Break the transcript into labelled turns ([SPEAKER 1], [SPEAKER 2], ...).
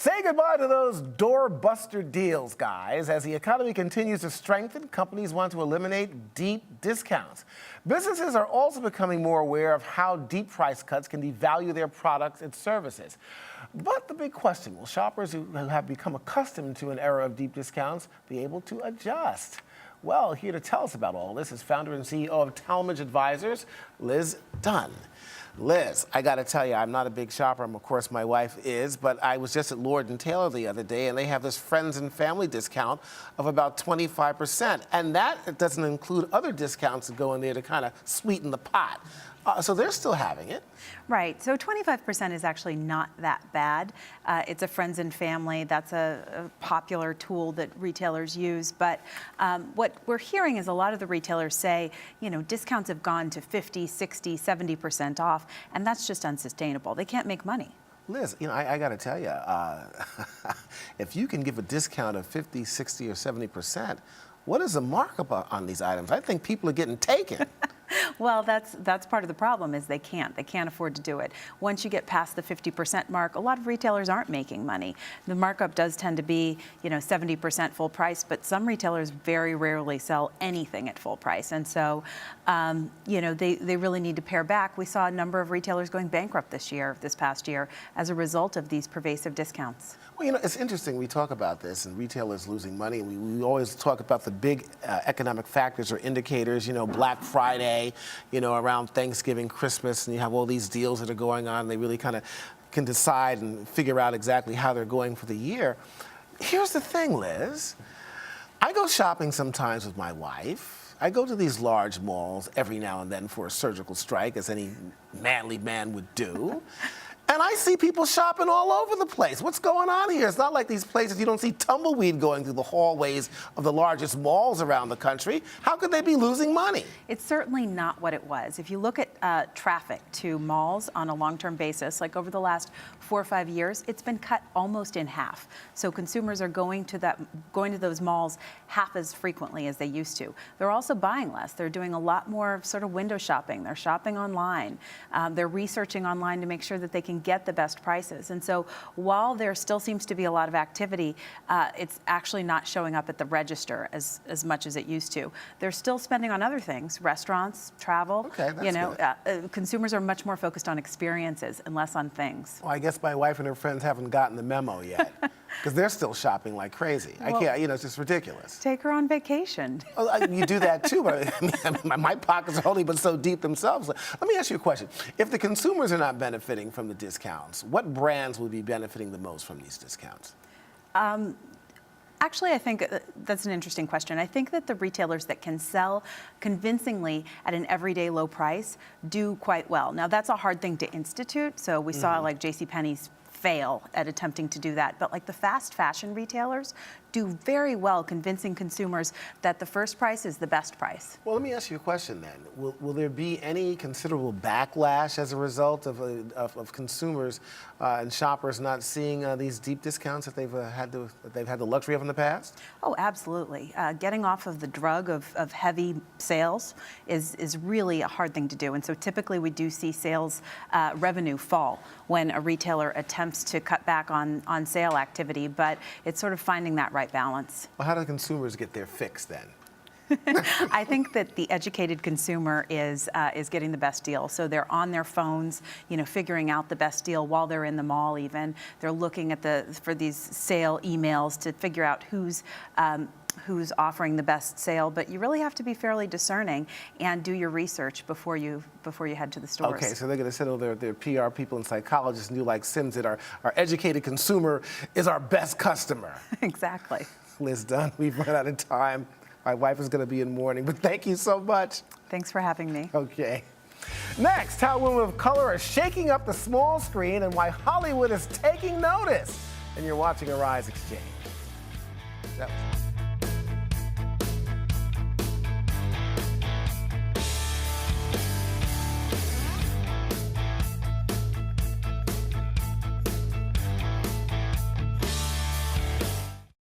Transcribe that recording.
[SPEAKER 1] Say goodbye to those doorbuster deals, guys. As the economy continues to strengthen, companies want to eliminate deep discounts. Businesses are also becoming more aware of how deep price cuts can devalue their products and services. But the big question, will shoppers who have become accustomed to an era of deep discounts be able to adjust? Well, here to tell us about all this is founder and CEO of Talmadge Advisors, Liz Dunn. Liz, I got to tell you, I'm not a big shopper. Of course, my wife is, but I was just at Lord & Taylor the other day, and they have this friends and family discount of about 25%. And that doesn't include other discounts that go in there to kind of sweeten the pot. So they're still having it.
[SPEAKER 2] Right. So 25% is actually not that bad. It's a friends and family. That's a popular tool that retailers use. But what we're hearing is a lot of the retailers say, you know, discounts have gone to 50, 60, 70% off, and that's just unsustainable. They can't make money.
[SPEAKER 1] Liz, you know, I got to tell you, if you can give a discount of 50, 60, or 70%, what is the markup on these items? I think people are getting taken.
[SPEAKER 2] Well, that's part of the problem is they can't afford to do it. Once you get past the 50% mark, a lot of retailers aren't making money. The markup does tend to be, you know, 70% full price, but some retailers very rarely sell anything at full price. And so, you know, they really need to pare back. We saw a number of retailers going bankrupt this past year, as a result of these pervasive discounts.
[SPEAKER 1] Well, you know, it's interesting. We talk about this and retailers losing money. We always talk about the big economic factors or indicators, you know, Black Friday, you know, around Thanksgiving, Christmas, and you have all these deals that are going on. They really kind of can decide and figure out exactly how they're going for the year. Here's the thing, Liz. I go shopping sometimes with my wife. I go to these large malls every now and then for a surgical strike, as any manly man would do. And I see people shopping all over the place. What's going on here? It's not like these places you don't see tumbleweed going through the hallways of the largest malls around the country. How could they be losing money?
[SPEAKER 2] It's certainly not what it was. If you look at traffic to malls on a long-term basis, like over the last 4 or 5 years, it's been cut almost in half. So consumers are going to those malls half as frequently as they used to. They're also buying less. They're doing a lot more sort of window shopping. They're shopping online. They're researching online to make sure that they can get the best prices. And so while there still seems to be a lot of activity, it's actually not showing up at the register as much as it used to. They're still spending on other things, restaurants, travel.
[SPEAKER 1] Okay, that's
[SPEAKER 2] you know, consumers are much more focused on experiences and less on things.
[SPEAKER 1] Well, I guess my wife and her friends haven't gotten the memo yet, because they're still shopping like crazy.
[SPEAKER 2] Well,
[SPEAKER 1] I can't, you know, it's just ridiculous.
[SPEAKER 2] Take her on vacation.
[SPEAKER 1] Well, you do that too, but I mean, my pockets are only but so deep themselves. Let me ask you a question. If the consumers are not benefiting from the discounts, what brands would be benefiting the most from these discounts?
[SPEAKER 2] Actually, I think that's an interesting question. I think that the retailers that can sell convincingly at an everyday low price do quite well. Now, that's a hard thing to institute. So we saw like JCPenney's fail at attempting to do that. But like the fast fashion retailers do very well convincing consumers that the first price is the best price.
[SPEAKER 1] Well, let me ask you a question then. Will there be any considerable backlash as a result of consumers and shoppers not seeing these deep discounts that they've had the luxury of in the past?
[SPEAKER 2] Oh, absolutely. Getting off of the drug of heavy sales is really a hard thing to do. And so typically we do see sales revenue fall when a retailer attempts to cut back on sale activity, but it's sort of finding that right balance.
[SPEAKER 1] Well, how do consumers get their fix then?
[SPEAKER 2] I think that the educated consumer is getting the best deal. So they're on their phones, you know, figuring out the best deal while they're in the mall. Even they're looking at for these sale emails to figure out who's offering the best sale. But you really have to be fairly discerning and do your research before you head to the stores.
[SPEAKER 1] Okay, so they're going to send all their PR people and psychologists and do like Sims that our educated consumer is our best customer.
[SPEAKER 2] Exactly.
[SPEAKER 1] Liz Dunn, we've run out of time. My wife is going to be in mourning, but thank you so much.
[SPEAKER 2] Thanks for having me.
[SPEAKER 1] Okay. Next, how women of color are shaking up the small screen and why Hollywood is taking notice. And you're watching Arise Exchange. Yep.